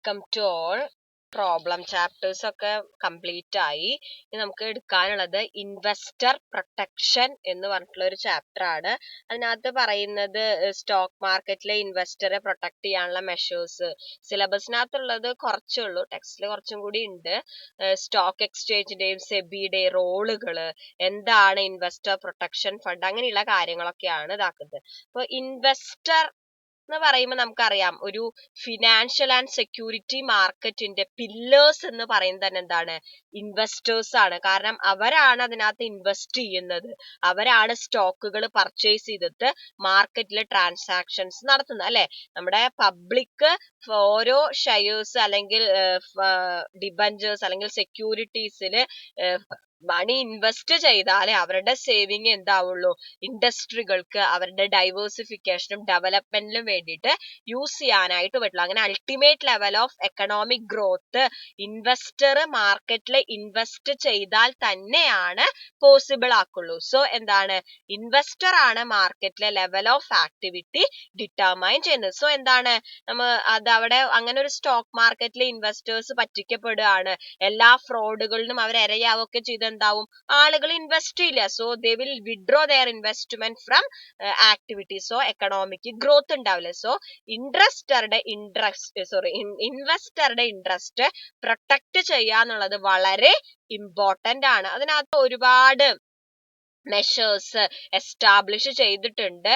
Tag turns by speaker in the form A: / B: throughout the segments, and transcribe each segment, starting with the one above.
A: Welcome to all. Problem chapters ഒക്കെ complete ആയി. ഇനി നമുക്ക് എടുക്കാനുള്ളത് ഇൻവെസ്റ്റർ പ്രൊട്ടക്ഷൻ എന്ന് പറഞ്ഞിട്ടുള്ള ഒരു ചാപ്റ്റർ ആണ്. അതിനകത്ത് പറയുന്നത് സ്റ്റോക്ക് മാർക്കറ്റിലെ ഇൻവെസ്റ്ററെ പ്രൊട്ടക്ട് ചെയ്യാനുള്ള മെഷേഴ്സ്. സിലബസിനകത്തുള്ളത് കുറച്ചേ ഉള്ളൂ, ടെക്സ്റ്റിൽ കുറച്ചും കൂടി ഉണ്ട്. സ്റ്റോക്ക് എക്സ്ചേഞ്ചിന്റെയും സെബിയുടെയും റോളുകള്, എന്താണ് ഇൻവെസ്റ്റർ പ്രൊട്ടക്ഷൻ ഫണ്ട്, അങ്ങനെയുള്ള കാര്യങ്ങളൊക്കെയാണ് ഇതാക്കുന്നത്. അപ്പൊ ഇൻവെസ്റ്റർ എന്ന് പറയുമ്പോൾ നമുക്കറിയാം, ഒരു ഫിനാൻഷ്യൽ ആൻഡ് സെക്യൂരിറ്റി മാർക്കറ്റിന്റെ പില്ലേഴ്സ് എന്ന് പറയുന്നത് തന്നെ എന്താണ്? ഇൻവെസ്റ്റേഴ്സ് ആണ്. കാരണം അവരാണ് അതിനകത്ത് ഇൻവെസ്റ്റ് ചെയ്യുന്നത്, അവരാണ് സ്റ്റോക്കുകൾ പർച്ചേസ് ചെയ്തിട്ട് മാർക്കറ്റിൽ ട്രാൻസാക്ഷൻസ് നടത്തുന്നത് അല്ലെ. നമ്മുടെ പബ്ലിക് ഓരോ ഷെയർസ് അല്ലെങ്കിൽ ഡിബഞ്ചേഴ്സ് അല്ലെങ്കിൽ സെക്യൂരിറ്റീസിൽ മണി ഇൻവെസ്റ്റ് ചെയ്താലേ അവരുടെ സേവിങ് എന്താവുള്ളൂ, ഇൻഡസ്ട്രികൾക്ക് അവരുടെ ഡൈവേഴ്സിഫിക്കേഷനും ഡെവലപ്മെന്റിനും വേണ്ടിയിട്ട് യൂസ് ചെയ്യാനായിട്ട് പറ്റുള്ളൂ. അങ്ങനെ ultimate level of economic growth investor മാർക്കറ്റിൽ ഇൻവെസ്റ്റ് ചെയ്താൽ തന്നെയാണ് പോസിബിൾ ആക്കുള്ളൂ. സോ എന്താണ്, ഇൻവെസ്റ്റർ ആണ് മാർക്കറ്റിലെ ലെവൽ ഓഫ് ആക്ടിവിറ്റി ഡിറ്റർമൈൻ ചെയ്യുന്നത്. സോ എന്താണ്, അത് അവിടെ അങ്ങനെ ഒരു സ്റ്റോക്ക് മാർക്കറ്റിലെ ഇൻവെസ്റ്റേഴ്സ് പറ്റിക്കപ്പെടുകയാണ്, എല്ലാ ഫ്രോഡുകളിലും അവർ ഇരയാവൊക്കെ ചെയ്ത് എന്താവും, ആളുകൾ ഇൻവെസ്റ്റ് ചെയ്യില്ല. So they will withdraw their investment from activity. So economic growth ഉണ്ടാവില്ല. സോ ഇൻവെസ്റ്ററുടെ ഇൻട്രസ്റ്റ് പ്രൊട്ടക്ട് ചെയ്യാന്നുള്ളത് വളരെ ഇമ്പോർട്ടന്റ് ആണ്. അതിനകത്ത് ഒരുപാട് മെഷേഴ്സ് എസ്റ്റാബ്ലിഷ് ചെയ്തിട്ടുണ്ട്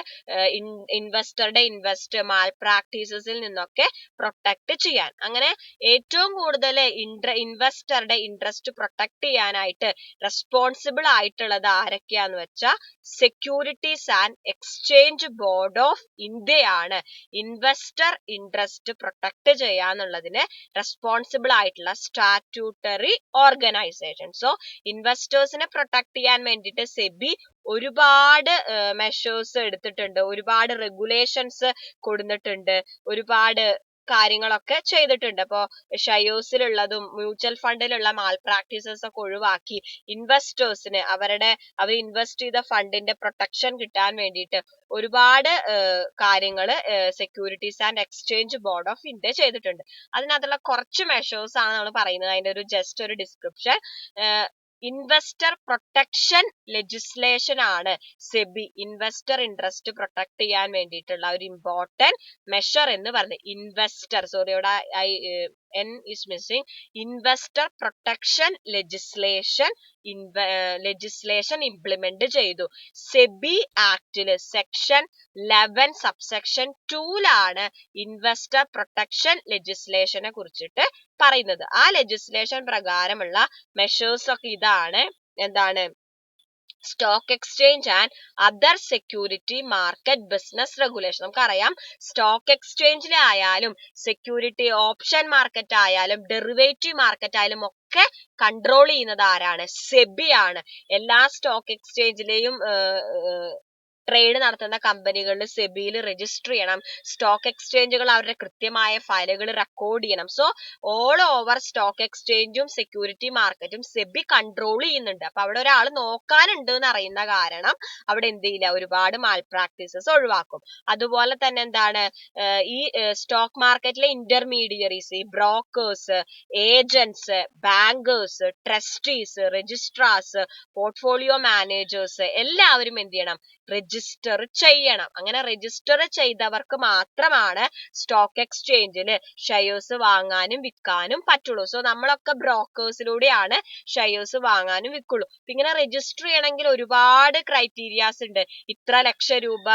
A: ഇൻവെസ്റ്റർ മാൽ പ്രാക്ടീസസിൽ നിന്നൊക്കെ പ്രൊട്ടക്ട് ചെയ്യാൻ. അങ്ങനെ ഏറ്റവും കൂടുതൽ ഇൻവെസ്റ്ററുടെ ഇൻട്രസ്റ്റ് പ്രൊട്ടക്ട് ചെയ്യാനായിട്ട് റെസ്പോൺസിബിൾ ആയിട്ടുള്ളത് ആരൊക്കെയാന്ന് വെച്ചാൽ securities and exchange board of ഇന്ത്യയാണ് ഇൻവെസ്റ്റർ ഇൻട്രസ്റ്റ് പ്രൊട്ടക്ട് ചെയ്യാന്നുള്ളതിന് റെസ്പോൺസിബിൾ ആയിട്ടുള്ള സ്റ്റാറ്റ്യൂട്ടറി ഓർഗനൈസേഷൻ. സോ ഇൻവെസ്റ്റേഴ്സിനെ പ്രൊട്ടക്ട് ചെയ്യാൻ വേണ്ടിയിട്ട് സെബി ഒരുപാട് മെഷേഴ്സ് എടുത്തിട്ടുണ്ട്, ഒരുപാട് റെഗുലേഷൻസ് കൊടുത്തിട്ടുണ്ട്, ഒരുപാട് കാര്യങ്ങളൊക്കെ ചെയ്തിട്ടുണ്ട്. അപ്പോ ഷെയർസിലുള്ളതും മ്യൂച്വൽ ഫണ്ടിലുള്ള മാൽ പ്രാക്ടീസസ് ഒക്കെ ഒഴിവാക്കി ഇൻവെസ്റ്റേഴ്സിന് അവർ ഇൻവെസ്റ്റ് ചെയ്ത ഫണ്ടിന്റെ പ്രൊട്ടക്ഷൻ കിട്ടാൻ വേണ്ടിയിട്ട് ഒരുപാട് കാര്യങ്ങൾ securities and exchange board of India ചെയ്തിട്ടുണ്ട്. അതിനകത്തുള്ള കുറച്ച് മെഷേഴ്സ് ആണ് നമ്മൾ പറയുന്നത്. അതിന്റെ ഒരു ജസ്റ്റ് ഒരു ഡിസ്ക്രിപ്ഷൻ. ഇൻവെസ്റ്റർ പ്രൊട്ടക്ഷൻ ലെജിസ്ലേഷൻ ആണ് സെബി ഇൻവെസ്റ്റർ ഇൻട്രസ്റ്റ് പ്രൊട്ടക്ട് ചെയ്യാൻ വേണ്ടിയിട്ടുള്ള ഒരു ഇമ്പോർട്ടന്റ് മെഷർ എന്ന് പറയുന്നത്. ഇൻവെസ്റ്റർ ഇവിടെ N is missing. Investor protection legislation implement ചെയ്തു. സെബി ആക്ടില് സെക്ഷൻ 11 സബ്സെക്ഷൻ 2 ഇൻവെസ്റ്റർ പ്രൊട്ടക്ഷൻ ലെജിസ്ലേഷനെ കുറിച്ചിട്ട് പറയുന്നത്. ആ ലെജിസ്ലേഷൻ പ്രകാരമുള്ള മെഷേഴ്സ് ഒക്കെ ഇതാണ്. എന്താണ്? Stock exchange and other security market business regulation. നമുക്കറിയാം, സ്റ്റോക്ക് എക്സ്ചേഞ്ചിലായാലും സെക്യൂരിറ്റി ഓപ്ഷൻ മാർക്കറ്റ് ആയാലും ഡെറിവേറ്റീവ് മാർക്കറ്റ് ആയാലും ഒക്കെ കൺട്രോൾ ചെയ്യുന്നത് ആരാണ്? സെബി ആണ്. എല്ലാ സ്റ്റോക്ക് എക്സ്ചേഞ്ചിലെയും ട്രേഡ് നടത്തുന്ന കമ്പനികളിൽ സെബിയിൽ രജിസ്റ്റർ ചെയ്യണം. സ്റ്റോക്ക് എക്സ്ചേഞ്ചുകൾ അവരുടെ കൃത്യമായ ഫയലുകൾ റെക്കോർഡ് ചെയ്യണം. സോ ഓൾ ഓവർ സ്റ്റോക്ക് എക്സ്ചേഞ്ചും സെക്യൂരിറ്റി മാർക്കറ്റും സെബി കൺട്രോൾ ചെയ്യുന്നുണ്ട്. അപ്പൊ അവിടെ ഒരാൾ നോക്കാനുണ്ട് എന്ന് അറിയുന്ന കാരണം അവിടെ എന്ത് ചെയ്യില്ല, ഒരുപാട് മാൽ പ്രാക്ടീസസ് ഒഴിവാക്കും. അതുപോലെ തന്നെ എന്താണ്, ഈ സ്റ്റോക്ക് മാർക്കറ്റിലെ ഇന്റർമീഡിയറീസ്, ഈ brokers, agents, bankers, trustees, registrar's, portfolio managers എല്ലാവരും എന്ത് ചെയ്യണം? രജിസ്റ്റർ ചെയ്യണം. അങ്ങനെ രജിസ്റ്റർ ചെയ്തവർക്ക് മാത്രമാണ് സ്റ്റോക്ക് എക്സ്ചേഞ്ചിൽ ഷെയർസ് വാങ്ങാനും വിൽക്കാനും പറ്റുള്ളൂ. സോ നമ്മളൊക്കെ ബ്രോക്കേഴ്സിലൂടെയാണ് ഷെയർസ് വാങ്ങാനും വിൽക്കുള്ളൂ. ഇങ്ങനെ രജിസ്റ്റർ ചെയ്യണമെങ്കിൽ ഒരുപാട് ക്രൈറ്റീരിയാസ് ഉണ്ട്. ഇത്ര ലക്ഷം രൂപ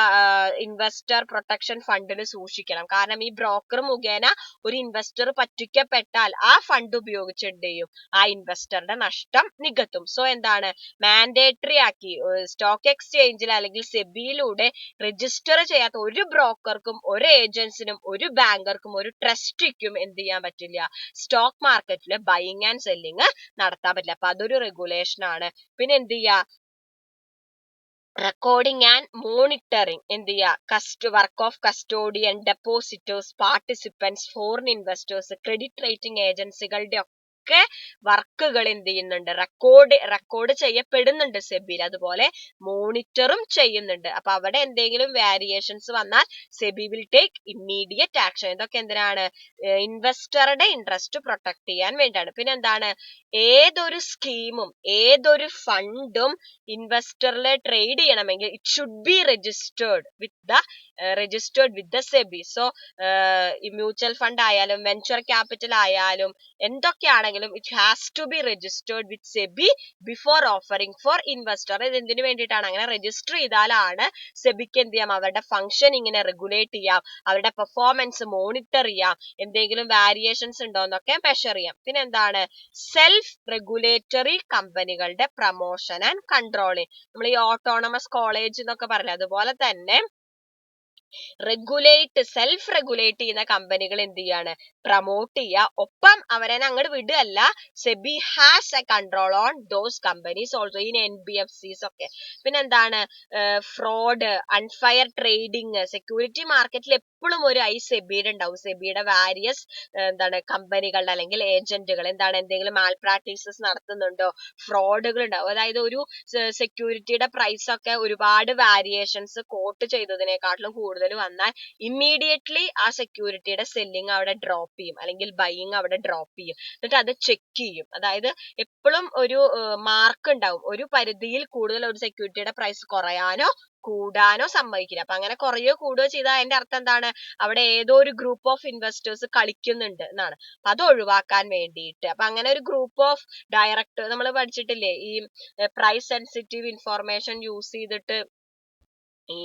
A: ഇൻവെസ്റ്റർ പ്രൊട്ടക്ഷൻ ഫണ്ടിൽ സൂക്ഷിക്കണം. കാരണം ഈ ബ്രോക്കർ മുഖേന ഒരു ഇൻവെസ്റ്റർ പറ്റിക്കപ്പെട്ടാൽ ആ ഫണ്ട് ഉപയോഗിച്ച് എന്ത് ചെയ്യും, ആ ഇൻവെസ്റ്ററുടെ നഷ്ടം നികത്തും. സോ എന്താണ്, മാൻഡേറ്ററി ആക്കി സ്റ്റോക്ക് എക്സ്ചേഞ്ചിൽ അല്ലെങ്കിൽ സെബിയിലൂടെ രജിസ്റ്റർ ചെയ്യാത്ത ഒരു ബ്രോക്കർക്കും, ഒരു ഏജൻസിനും, ഒരു ബാങ്കർക്കും, ഒരു ട്രസ്റ്റിക്കും എന്ത് ചെയ്യാൻ പറ്റില്ല, സ്റ്റോക്ക് മാർക്കറ്റിൽ ബൈയിങ് ആൻഡ് സെല്ലിങ് നടത്താൻ പറ്റില്ല. അപ്പൊ അതൊരു റെഗുലേഷൻ ആണ്. പിന്നെ എന്ത് ചെയ്യാ, റെക്കോർഡിംഗ് ആൻഡ് മോണിറ്ററിംഗ് എന്ത് ചെയ്യുക, work of custodian, depositors, participants, foreign investors, credit rating ഏജൻസികളുടെ എന്തൊക്കെ വർക്കുകൾ എന്ത് ചെയ്യുന്നുണ്ട്, റെക്കോർഡ് ചെയ്യപ്പെടുന്നുണ്ട് സെബിയിൽ, അതുപോലെ മോണിറ്ററും ചെയ്യുന്നുണ്ട്. അപ്പൊ അവിടെ എന്തെങ്കിലും വാരിയേഷൻസ് വന്നാൽ SEBI will take immediate action. ഇതൊക്കെ എന്തിനാണ്, ഇൻവെസ്റ്ററുടെ ഇൻട്രസ്റ്റ് പ്രൊട്ടക്ട് ചെയ്യാൻ വേണ്ടിയാണ്. പിന്നെ എന്താണ്, ഏതൊരു സ്കീമും ഏതൊരു ഫണ്ടും ഇൻവെസ്റ്ററിലെ ട്രേഡ് ചെയ്യണമെങ്കിൽ it should be registered with the SEBI. So ഈ മ്യൂച്വൽ ഫണ്ട് ആയാലും വെഞ്ചർ ക്യാപിറ്റൽ ആയാലും എന്തൊക്കെയാണെങ്കിലും it has to be registered with SEBI before offering for investor. ഇത് എന്തിനു വേണ്ടിയിട്ടാണ്, അങ്ങനെ രജിസ്റ്റർ ചെയ്താലാണ് സെബിക്ക് എന്ത് ചെയ്യാം, അവരുടെ ഫംഗ്ഷനിങ്ങിനെ റെഗുലേറ്റ് ചെയ്യാം, അവരുടെ പെർഫോമൻസ് മോണിറ്റർ ചെയ്യാം, എന്തെങ്കിലും വാരിയേഷൻസ് ഉണ്ടോ എന്നൊക്കെ മെഷർ ചെയ്യാം. പിന്നെ എന്താണ്, സെൽഫ് റെഗുലേറ്ററി കമ്പനികളുടെ പ്രൊമോഷൻ ആൻഡ് കൺട്രോളിങ്. നമ്മൾ ഈ ഓട്ടോണമസ് കോളേജ് എന്നൊക്കെ പറയില്ല, അതുപോലെ തന്നെ സെൽഫ് റെഗുലേറ്റ് ചെയ്യുന്ന കമ്പനികൾ എന്ത് ചെയ്യാണ്, പ്രൊമോട്ട് ചെയ്യുക. ഒപ്പം അവരെ അങ്ങോട്ട് വിടുകയല്ല, SEBI has a control on those companies also in NBFCs ഒക്കെ. പിന്നെ എന്താണ്, ഫ്രോഡ്, അൺഫെയർ ട്രേഡിങ്, സെക്യൂരിറ്റി മാർക്കറ്റിൽ എപ്പോഴും ഒരു സെബിയുടെ ഉണ്ടാവും. സെബിയുടെ വാരിയസ് കമ്പനികളുടെ അല്ലെങ്കിൽ ഏജന്റുകൾ എന്തെങ്കിലും മാൽ പ്രാക്ടീസസ് നടത്തുന്നുണ്ടോ, ഫ്രോഡുകൾ ഉണ്ടാവും. അതായത് ഒരു സെക്യൂരിറ്റിയുടെ പ്രൈസ് ഒക്കെ ഒരുപാട് വാരിയേഷൻസ് കോട്ട് ചെയ്തതിനെക്കാട്ടിലും കൂടുതൽ വന്നാൽ ഇമ്മീഡിയറ്റ്ലി ആ സെക്യൂരിറ്റിയുടെ സെല്ലിങ് അവിടെ ഡ്രോപ്പ് ചെയ്യും, അല്ലെങ്കിൽ ബൈയിങ് അവിടെ ഡ്രോപ്പ് ചെയ്യും. എന്നിട്ട് അത് ചെക്ക് ചെയ്യും. അതായത് എപ്പോഴും ഒരു മാർക്ക് ഉണ്ടാവും, ഒരു പരിധിയിൽ കൂടുതൽ ഒരു സെക്യൂരിറ്റിയുടെ പ്രൈസ് കുറയാനോ കൂടാനോ സമ്മതിക്കില്ല. അപ്പൊ അങ്ങനെ കുറയോ കൂടുകയോ ചെയ്താൽ അതിന്റെ അർത്ഥം എന്താണ്, അവിടെ ഏതോ ഒരു ഗ്രൂപ്പ് ഓഫ് ഇൻവെസ്റ്റേഴ്സ് കളിക്കുന്നുണ്ട് എന്നാണ്. അപ്പൊ അത് ഒഴിവാക്കാൻ വേണ്ടിയിട്ട്, അപ്പൊ അങ്ങനെ ഒരു ഗ്രൂപ്പ് ഓഫ് ഡയറക്ടർ നമ്മൾ പഠിച്ചിട്ടില്ലേ, ഈ പ്രൈസ് സെൻസിറ്റീവ് ഇൻഫോർമേഷൻ യൂസ് ചെയ്തിട്ട് ഈ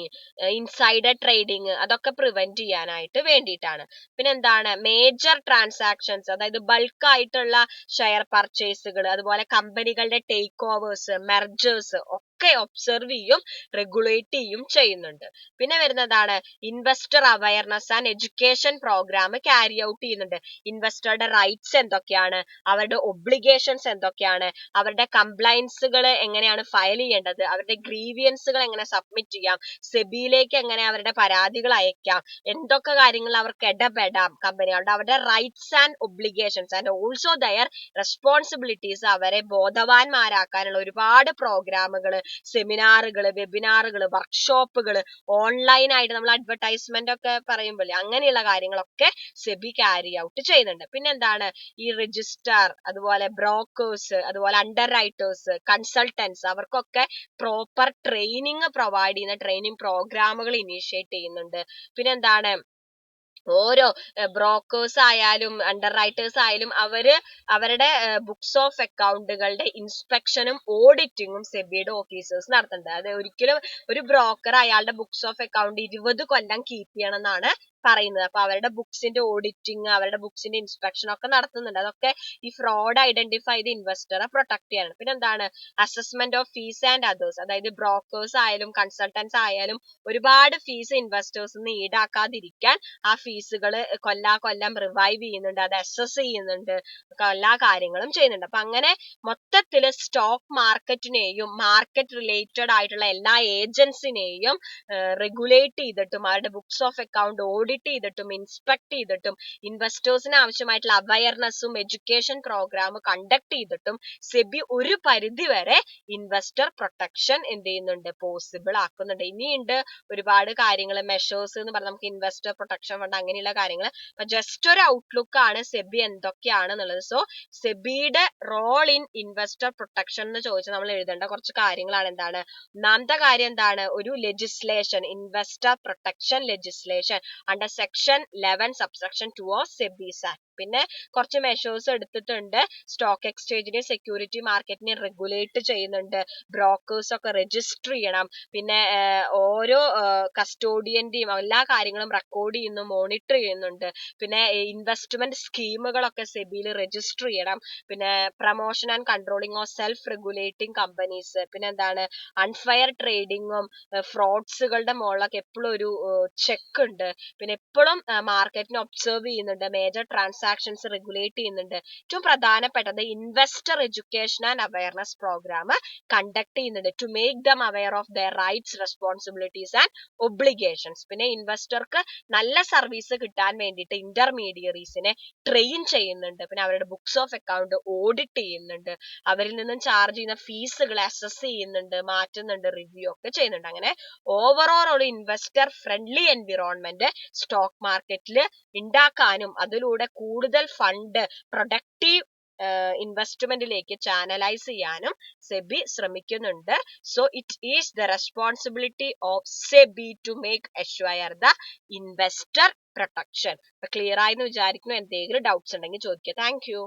A: ഇൻസൈഡർ ട്രേഡിങ്, അതൊക്കെ പ്രിവെന്റ് ചെയ്യാനായിട്ട് വേണ്ടിയിട്ടാണ്. പിന്നെ എന്താണ്, മേജർ ട്രാൻസാക്ഷൻസ്, അതായത് ബൾക്ക് ആയിട്ടുള്ള ഷെയർ പർച്ചേസുകൾ, അതുപോലെ കമ്പനികളുടെ ടേക്ക് ഓവേഴ്സ്, മെർജേഴ്സ് ഒക്കെ ഒബ്സർവ് ചെയ്യും, റെഗുലേറ്റ് ചെയ്യും ചെയ്യുന്നുണ്ട്. പിന്നെ വരുന്നതാണ് investor awareness and education program carry out ചെയ്യുന്നുണ്ട്. ഇൻവെസ്റ്ററുടെ റൈറ്റ്സ് എന്തൊക്കെയാണ്, അവരുടെ ഒബ്ലിഗേഷൻസ് എന്തൊക്കെയാണ്, അവരുടെ കംപ്ലൈൻസുകൾ എങ്ങനെയാണ് ഫയൽ ചെയ്യേണ്ടത്, അവരുടെ ഗ്രീവിയൻസുകൾ എങ്ങനെ സബ്മിറ്റ് ചെയ്യാം, സെബിയിലേക്ക് എങ്ങനെ അവരുടെ പരാതികൾ അയക്കാം, എന്തൊക്കെ കാര്യങ്ങൾ അവർക്ക് ഇടപെടാം കമ്പനികളുടെ, അവരുടെ rights and obligations and also their responsibilities, അവരെ ബോധവാന്മാരാക്കാനുള്ള ഒരുപാട് പ്രോഗ്രാമുകൾ, സെമിനാറുകൾ, വെബിനാറുകൾ, വർക്ക്ഷോപ്പുകൾ, ഓൺലൈനായിട്ട് നമ്മൾ അഡ്വർടൈസ്മെന്റ് ഒക്കെ പറയുമ്പോൾ അങ്ങനെയുള്ള കാര്യങ്ങളൊക്കെ സെബി ക്യാരി ഔട്ട് ചെയ്യുന്നുണ്ട്. പിന്നെന്താണ്, ഈ രജിസ്ട്രാർ, അതുപോലെ ബ്രോക്കേഴ്സ്, അതുപോലെ അണ്ടർ റൈറ്റേഴ്സ്, കൺസൾട്ടൻസ്, അവർക്കൊക്കെ പ്രോപ്പർ ട്രെയിനിങ് പ്രൊവൈഡ് ചെയ്യുന്ന ട്രെയിനിങ് പ്രോഗ്രാമുകൾ ഇനീഷ്യേറ്റ് ചെയ്യുന്നുണ്ട്. പിന്നെന്താണ്, ഓരോ ബ്രോക്കേഴ്സ് ആയാലും അണ്ടർ റൈറ്റേഴ്സ് ആയാലും അവരുടെ ബുക്സ് ഓഫ് അക്കൗണ്ടുകളുടെ ഇൻസ്പെക്ഷനും ഓഡിറ്റിങ്ങും സെബിയുടെ ഓഫീസേഴ്സ് നടത്തുന്നുണ്ട്. അത് ഒരിക്കലും ഒരു ബ്രോക്കർ അയാളുടെ books of account 20 Kollam keep ചെയ്യണം എന്നാണ് പറയുന്നത്. അപ്പൊ അവരുടെ ബുക്സിന്റെ ഓഡിറ്റിങ്, അവരുടെ ബുക്സിന്റെ ഇൻസ്പെക്ഷൻ ഒക്കെ നടത്തുന്നുണ്ട്. അതൊക്കെ ഈ ഫ്രോഡ് ഐഡന്റിഫൈ ചെയ്ത് ഇൻവെസ്റ്ററെ പ്രൊട്ടക്ട് ചെയ്യാനാണ്. പിന്നെ എന്താണ്, assessment of fees and others, അതായത് ബ്രോക്കേഴ്സ് ആയാലും കൺസൾട്ടൻസ് ആയാലും ഒരുപാട് ഫീസ് ഇൻവെസ്റ്റേഴ്സിന് ഈടാക്കാതിരിക്കാൻ ആ ഫീസുകൾ കൊല്ലം റിവൈവ് ചെയ്യുന്നുണ്ട്, അത് അസസ് ചെയ്യുന്നുണ്ട്, എല്ലാ കാര്യങ്ങളും ചെയ്യുന്നുണ്ട്. അപ്പൊ അങ്ങനെ മൊത്തത്തില് സ്റ്റോക്ക് മാർക്കറ്റിനെയും മാർക്കറ്റ് റിലേറ്റഡ് ആയിട്ടുള്ള എല്ലാ ഏജൻസിനെയും റെഗുലേറ്റ് ചെയ്തിട്ടും അവരുടെ ബുക്സ് ഓഫ് അക്കൗണ്ട് ഓഡിറ്റ് ചെയ്തിട്ടും ഇൻസ്പെക്ട് ചെയ്തിട്ടും ഇൻവെസ്റ്റേഴ്സിന് ആവശ്യമായിട്ടുള്ള അവയർനെസ്സും എഡ്യൂക്കേഷൻ പ്രോഗ്രാം കണ്ടക്ട് ചെയ്തിട്ടും സെബി ഒരു പരിധി വരെ ഇൻവെസ്റ്റർ പ്രൊട്ടക്ഷൻ എന്ത് ചെയ്യുന്നുണ്ട്, പോസിബിൾ ആക്കുന്നുണ്ട്. ഇനിയുണ്ട് ഒരുപാട് കാര്യങ്ങൾ, മെഷേഴ്സ് എന്ന് പറഞ്ഞാൽ നമുക്ക് ഇൻവെസ്റ്റർ പ്രൊട്ടക്ഷൻ ഫണ്ട് അങ്ങനെയുള്ള കാര്യങ്ങൾ. അപ്പൊ ജസ്റ്റ് ഒരു ഔട്ട്ലുക്ക് ആണ് സെബി എന്തൊക്കെയാണെന്നുള്ളത്. സോ സെബിയുടെ റോൾ ഇൻ ഇൻവെസ്റ്റർ പ്രൊട്ടക്ഷൻ എന്ന് ചോദിച്ചാൽ നമ്മൾ എഴുതേണ്ട കുറച്ച് കാര്യങ്ങളാണ്. എന്താണ്, ഒന്നാമത്തെ കാര്യം എന്താണ്, ഒരു legislation, investor protection legislation under section 11 subsection 2 of SEBI's act. പിന്നെ കുറച്ച് മെഷേഴ്സ് എടുത്തിട്ടുണ്ട്, സ്റ്റോക്ക് എക്സ്ചേഞ്ചിനെ സെക്യൂരിറ്റി മാർക്കറ്റിനെ റെഗുലേറ്റ് ചെയ്യുന്നുണ്ട്, ബ്രോക്കേഴ്സ് ഒക്കെ രജിസ്റ്റർ ചെയ്യണം, പിന്നെ ഓരോ കസ്റ്റോഡിയന്റെയും എല്ലാ കാര്യങ്ങളും റെക്കോർഡ് ചെയ്യുന്നു, മോണിറ്റർ ചെയ്യുന്നുണ്ട്, പിന്നെ ഇൻവെസ്റ്റ്മെന്റ് സ്കീമുകളൊക്കെ സെബിയിൽ രജിസ്റ്റർ ചെയ്യണം, പിന്നെ promotion and controlling of self regulating companies, പിന്നെ എന്താണ്, അൺഫെയർ ട്രേഡിങ്ങും ഫ്രോഡ്സുകളുടെ മുകളിലൊക്കെ എപ്പോഴും ഒരു ചെക്ക് ഉണ്ട്, പിന്നെ അവരെപ്പോഴും മാർക്കറ്റിനെ ഒബ്സർവ് ചെയ്യുന്നുണ്ട്, മേജർ ട്രാൻസാക്ഷൻസ് റെഗുലേറ്റ് ചെയ്യുന്നുണ്ട്. ഏറ്റവും പ്രധാനപ്പെട്ടത് investor education and awareness program conduct ചെയ്യുന്നുണ്ട് to make them aware of their rights, responsibilities and obligations. പിന്നെ ഇൻവെസ്റ്റർക്ക് നല്ല സർവീസ് കിട്ടാൻ വേണ്ടിയിട്ട് ഇന്റർമീഡിയറീസിനെ ട്രെയിൻ ചെയ്യുന്നുണ്ട്. പിന്നെ അവരുടെ ബുക്സ് ഓഫ് അക്കൗണ്ട് ഓഡിറ്റ് ചെയ്യുന്നുണ്ട്, അവരിൽ നിന്നും ചാർജ് ചെയ്യുന്ന ഫീസുകൾ അസസ് ചെയ്യുന്നുണ്ട്, മാറ്റുന്നുണ്ട്, റിവ്യൂ ഒക്കെ ചെയ്യുന്നുണ്ട്. അങ്ങനെ ഓവറോൾ ഒരു ഇൻവെസ്റ്റർ ഫ്രണ്ട്ലി എൻവിറോൺമെന്റ് സ്റ്റോക്ക് മാർക്കറ്റിൽ ഉണ്ടാക്കാനും അതിലൂടെ കൂടുതൽ ഫണ്ട് പ്രൊഡക്റ്റീവ് ഇൻവെസ്റ്റ്മെന്റിലേക്ക് ചാനലൈസ് ചെയ്യാനും സെബി ശ്രമിക്കുന്നുണ്ട്. So it is the responsibility of SEBI to make assure the investor protection. Clear ആയെന്ന് വിചാരിക്കുന്നു. എന്തെങ്കിലും ഡൗട്ട്സ് ഉണ്ടെങ്കിൽ ചോദിക്കുക. Thank U.